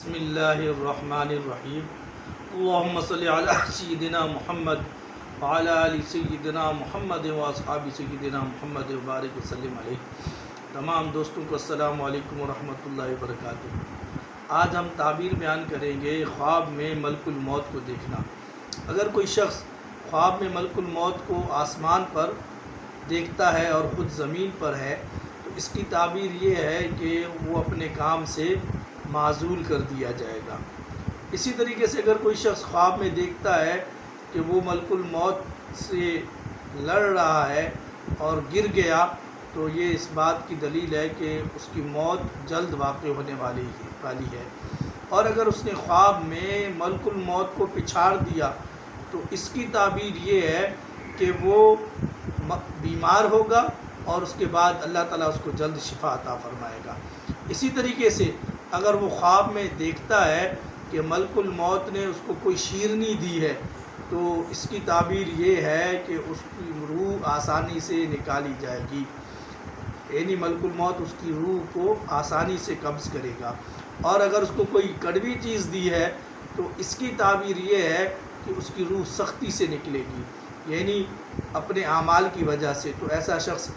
بسم اللہ الرحمن الرحیم اللہم صلی علی سیدنا محمد وعلی آل سیدنا محمد واصحاب سیدنا محمد وبارک وسلم علیہ۔ تمام دوستوں کو السلام علیکم ورحمۃ اللہ وبرکاتہ۔ آج ہم تعبیر بیان کریں گے خواب میں ملک الموت کو دیکھنا۔ اگر کوئی شخص خواب میں ملک الموت کو آسمان پر دیکھتا ہے اور خود زمین پر ہے تو اس کی تعبیر یہ ہے کہ وہ اپنے کام سے معزول کر دیا جائے گا۔ اسی طریقے سے اگر کوئی شخص خواب میں دیکھتا ہے کہ وہ ملک الموت سے لڑ رہا ہے اور گر گیا تو یہ اس بات کی دلیل ہے کہ اس کی موت جلد واقع ہونے والی ہے۔ اور اگر اس نے خواب میں ملک الموت کو پچھاڑ دیا تو اس کی تعبیر یہ ہے کہ وہ بیمار ہوگا اور اس کے بعد اللہ تعالیٰ اس کو جلد شفا عطا فرمائے گا۔ اسی طریقے سے اگر وہ خواب میں دیکھتا ہے کہ ملک الموت نے اس کو کوئی شیرنی دی ہے تو اس کی تعبیر یہ ہے کہ اس کی روح آسانی سے نکالی جائے گی، یعنی ملک الموت اس کی روح کو آسانی سے قبض کرے گا۔ اور اگر اس کو کوئی کڑوی چیز دی ہے تو اس کی تعبیر یہ ہے کہ اس کی روح سختی سے نکلے گی، یعنی اپنے اعمال کی وجہ سے۔ تو ایسا شخص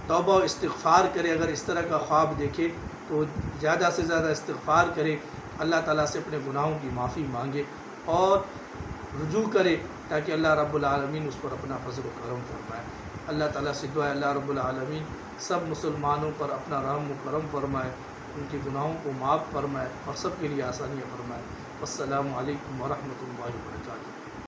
توبہ و استغفار کرے، اگر اس طرح کا خواب دیکھے تو زیادہ سے زیادہ استغفار کرے، اللہ تعالیٰ سے اپنے گناہوں کی معافی مانگے اور رجوع کرے تاکہ اللہ رب العالمین اس پر اپنا فضل و کرم فرمائے۔ اللہ تعالیٰ سے دعا ہے اللہ رب العالمین سب مسلمانوں پر اپنا رحم و کرم فرمائے، ان کے گناہوں کو معاف فرمائے اور سب کے لیے آسانیاں فرمائے۔ السلام علیکم ورحمۃ اللہ وبرکاتہ۔